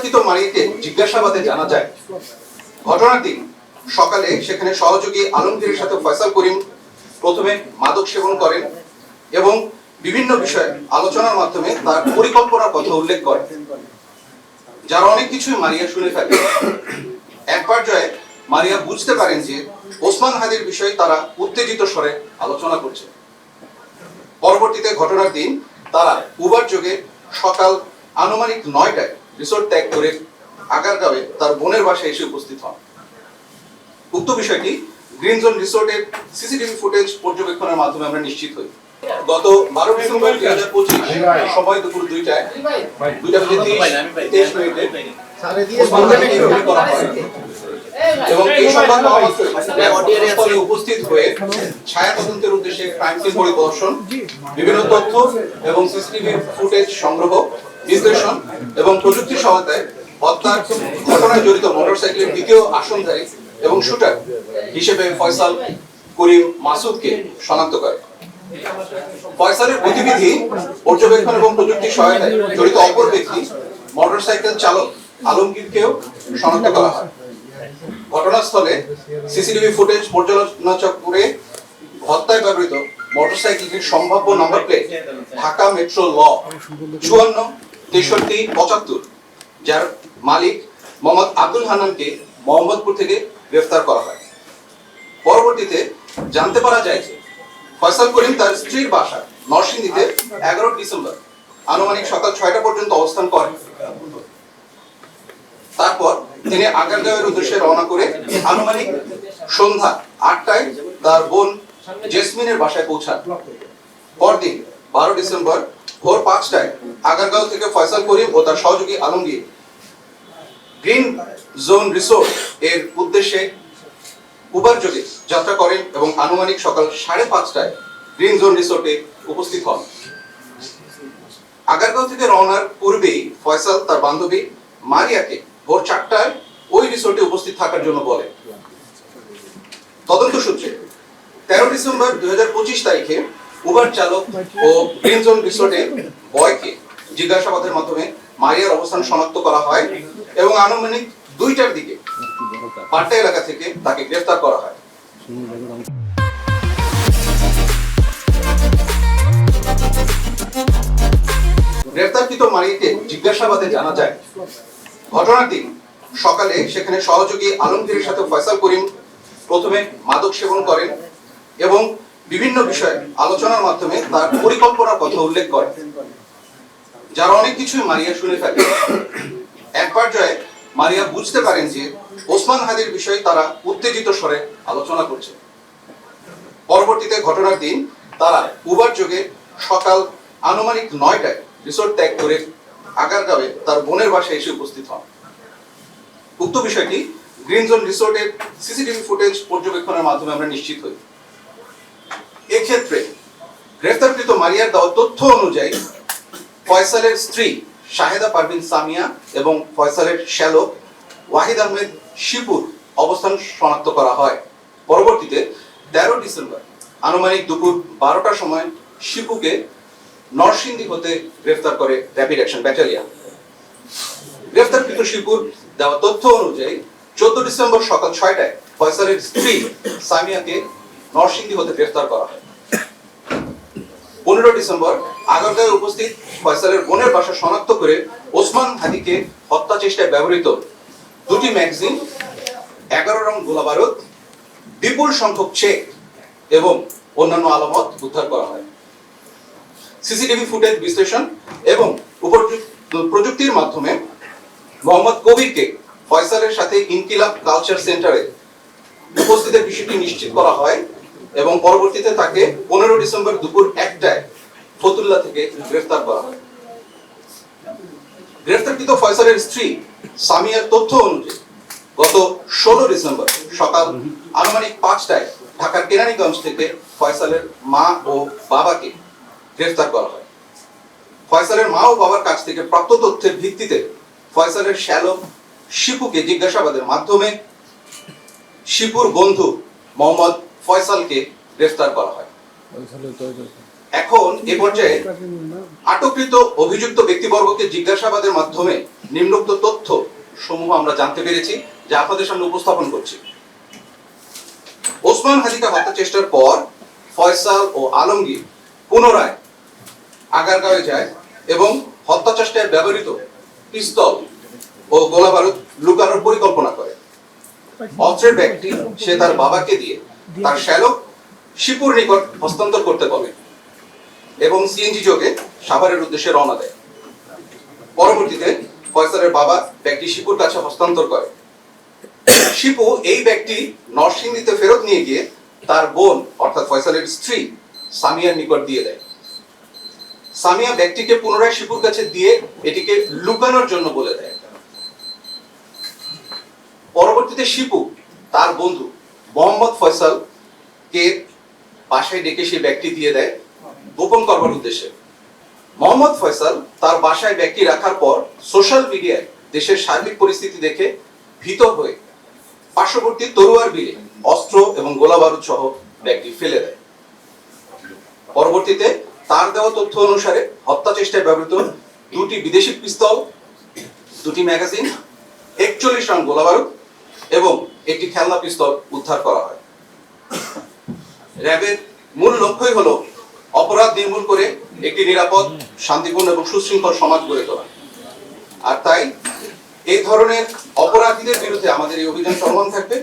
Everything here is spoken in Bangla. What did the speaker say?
গ্রেফতারকৃত মারিয়াকে জিজ্ঞাসাবাদে জানা যায় ঘটনার দিন সকালে সেখানে সহযোগী আলমগীরের সাথে ফয়সাল করিম প্রথমে মাদক সেবন করেন এবং বিভিন্ন বিষয়ে আলোচনার মাধ্যমে তার পরিকল্পনার কথা উল্লেখ করেন, যার অনেক কিছুই মারিয়া শুনে ফেলে। এক পর্যায়ে মারিয়া বুঝতে পারেন যে ওসমান হাদির বিষয়ে তারা উত্তেজিত স্বরে আলোচনা করছে। পরবর্তীতে ঘটনার দিন তারা উবার যোগে সকাল আনুমানিক 9টায় রিসোর্ট ত্যাগ করে আগারগাঁওয়ে তার বোনের বাসায় এসে উপস্থিত হন। উক্ত বিষয়টি গ্রিন জোন রিসোর্টের সিসিটিভি ফুটেজ পর্যবেক্ষণের মাধ্যমে আমরা নিশ্চিত হই। গত 12 ডিসেম্বর 2025 সময় দুপুর 2টা বেজে 23 মিনিটে এবং এই সংবাদ পাওয়া মাত্রই উপস্থিত হয়ে ছায়া তদন্তের উদ্দেশ্যে ক্রাইম সিন পরিদর্শন, বিভিন্ন তথ্য এবং সিসিটিভি ফুটেজ সংগ্রহ, বিশ্লেষণ এবং প্রযুক্তি সহায়তায় হত্যার ঘটনায় জড়িত মোটরসাইকেলের দ্বিতীয় আসনধারী এবং শুটার হিসেবে ফয়সাল করিম মাসুদকে শনাক্ত করে। ফয়সালের গতিবিধি পর্যবেক্ষণ এবং প্রযুক্তি সহায়তায় জড়িত অপর ব্যক্তি মোটরসাইকেল চালক আলমগীরকেও শনাক্ত করা হয়। ঘটনাস্থলে সিসিটিভি ফুটেজ পর্যালোচনা করে হত্যায় ব্যবহৃত মোটরসাইকেলটির সম্ভাব্য নাম্বার প্লেট ঢাকা মেট্রো ল 546375, যার মালিক মোহাম্মদ আব্দুল হান্নানকে মোহাম্মদপুর থেকে গ্রেফতার করা হয়। পরবর্তীতে জানতে পারা যায় যে ফয়সাল করিম তার স্ত্রীর বাসা নরসিংদীতে 11 ডিসেম্বর আনুমানিক সকাল 6টা পর্যন্ত অবস্থান করেন। তারপর তিনি আগারগাঁওয়ের উদ্দেশ্যে রওনা করে আনুমানিক সন্ধ্যা 8টায় তার বোন জেসমিনের বাসায় পৌঁছান। পরদিন 12 ডিসেম্বর ভোর 5টায় আগারগাঁও থেকে ফয়সাল করিম ও তার সহযোগী আলমগীর গ্রিন জোন রিসোর্ট এর উদ্দেশ্যে উবার যোগে যাত্রা করেন এবং আনুমানিক সকাল 5:30টায় গ্রিন জোন রিসোর্টে উপস্থিত হন। আগারগাঁও থেকে রওনার পূর্বেই ফয়সাল তার বান্ধবী মারিয়াকে ভোর 4টায় ওই রিসোর্টে উপস্থিত থাকার জন্য বলে। তদন্ত সূত্রে 13 ডিসেম্বর 2025 তারিখে উবার চালক ও গ্রিন জোন রিসোর্টে বয়কে জিজ্ঞাসাবাদের মাধ্যমে মারিয়ার অবস্থান শনাক্ত করা হয় এবং আনুমানিক 2টার দিকে পাট্টা এলাকা থেকে তাকে গ্রেফতার করা হয়। গ্রেফতারকৃত মারিয়াকে জিজ্ঞাসাবাদে জানা যায় ঘটনার দিন সকালে সেখানে সহযোগী আলমগীরের সাথে ফয়সাল করিম প্রথমে মাদক সেবন করেন এবং বিভিন্ন বিষয়ে আলোচনার মাধ্যমে তার পরিকল্পনার কথা উল্লেখ করেন, যার অনেক কিছুই মারিয়া শুনে ফেলে। এক পর্যায়ে মারিয়া বুঝতে পারেন যে ওসমান হাদির বিষয়ে তারা উত্তেজিত স্বরে আলোচনা করছে। পরবর্তীতে ঘটনার দিন তারা উবার যোগে সকাল আনুমানিক 9টায় রিসোর্ট ত্যাগ করে আগারগাঁওয়ে তার বোনের বাসায় এসে উপস্থিত হন। উক্ত বিষয়টি গ্রিন জোন রিসোর্টের সিসিটিভি ফুটেজ পর্যবেক্ষণের মাধ্যমে আমরা নিশ্চিত হই। এক্ষেত্রে গ্রেফতারকৃত মারিয়ার দেওয়া তথ্য অনুযায়ী ফয়সালের স্ত্রী শাহেদা পারভিন সামিয়া এবং ফয়সালের শ্যালক ওয়াহিদ আহমেদ শিপুর অবস্থান শনাক্ত করা হয়। পরবর্তীতে 13 ডিসেম্বর আনুমানিক দুপুর 12টার সময় শিপুকে নরসিংদী হতে গ্রেফতার করে র্যাপিড অ্যাকশন ব্যাটালিয়ন। গ্রেফতারকৃত শিপুর দেওয়া তথ্য অনুযায়ী 14 ডিসেম্বর সকাল 6টায় ফয়সালের স্ত্রী সামিয়াকে নরসিংদী হতে গ্রেফতার করা হয়। 15 ডিসেম্বর আগারগাঁওয়ে উপস্থিত ফয়সালের বোনের বাসা শনাক্ত করে ওসমান হাদিকে হত্যা চেষ্টায় ব্যবহৃত 2টি ম্যাগাজিন, 11 রাউন্ড গোলাবারুদ, বিপুল সংখ্যক চেক এবং অন্যান্য আলামত উদ্ধার করা হয়। সিসিটিভি ফুটেজ বিশ্লেষণ এবং প্রযুক্তির মাধ্যমে মোহাম্মদ কবিরকে ফয়সালের সাথে ইনকিলাব কালচার সেন্টারে উপস্থিতের বিষয়টি নিশ্চিত করা হয় এবং পরবর্তীতে তাকে 15 ডিসেম্বর দুপুর 1টায় ফতুল্লা থেকে গ্রেফতার করা হয়। গ্রেফতারকৃত ফয়সালের স্ত্রী সামিয়ার তথ্য অনুযায়ী গত 16 ডিসেম্বর সকাল আনুমানিক 5টায় ঢাকার কেরানীগঞ্জ থেকে ফয়সালের মা ও বাবাকে গ্রেফতার করা হয়। ফয়সালের মা ও বাবার কাছ থেকে প্রাপ্ত তথ্যের ভিত্তিতে ফয়সালের শ্যালক শিপুকে জিজ্ঞাসাবাদের মাধ্যমে শিপুর বন্ধু মোহাম্মদ ফয়সালকে গ্রেফতার করা হয়। এখন এ পর্যায়ে আটককৃত অভিযুক্ত ব্যক্তিবর্গকে জিজ্ঞাসাবাদের মাধ্যমে নিম্নোক্ত তথ্য সমূহ আমরা জানতে পেরেছি, যা আপনাদের সামনে উপস্থাপন করছি। ওসমান হাদিকে হত্যা চেষ্টার পর ফয়সাল ও আলমগীর পুনরায় আগারগাঁওয়ে যায় এবং হত্যা চেষ্টায় ব্যবহৃত পিস্তল ও গোলাবারুদ লুকানোর পরিকল্পনা করে। অস্ত্রের ব্যাগটি সে তার বাবাকে দিয়ে তার শ্যালক শিপুর নিকট হস্তান্তর করতে বলে এবং সিএনজি যোগে সাভারের উদ্দেশ্যে রওনা দেয়। পরবর্তীতে ফয়সালের বাবা ব্যাগটি শিপুর কাছে হস্তান্তর করে। শিপু এই ব্যাগটি নরসিংদীতে ফেরত নিয়ে গিয়ে তার বোন অর্থাৎ ফয়সালের স্ত্রী সামিয়ার নিকট দিয়ে দেয়। সামিয়া ব্যাগটিকে পুনরায় শিপুর কাছে দিয়ে এটিকে লুকানোর জন্য বলে দেয়। পরবর্তীতে শিপু তার বন্ধু মোহাম্মদ ফয়সালকে বাসায় ডেকে সেই ব্যাগটি দিয়ে দেয় গোপন করবার উদ্দেশ্যে। মোহাম্মদ ফয়সাল তার বাসায় ব্যাগটি রাখার পর সোশ্যাল মিডিয়ায় দেশের সার্বিক পরিস্থিতি দেখে ভীত হয়ে পার্শ্ববর্তী তরুয়ার বিলে অস্ত্র এবং গোলাবারুদ সহ ব্যাগটি ফেলে দেয়। পরবর্তীতে তার দেওয়া তথ্য অনুসারে হত্যা চেষ্টায় ব্যবহৃত দুটি বিদেশি পিস্তল, দুটি ম্যাগাজিন, 41 রাউন্ড গোলাবারুদ এবং একটি খেলনা পিস্তল উদ্ধার করা হয়। র্যাবের মূল লক্ষ্যই হলো অপরাধ নির্মূল করে একটি নিরাপদ, শান্তিপূর্ণ এবং সুশৃঙ্খল সমাজ গড়ে তোলা। আর তাই এই ধরনের অপরাধীদের বিরুদ্ধে আমাদের এই অভিযান চলমান থাকবে।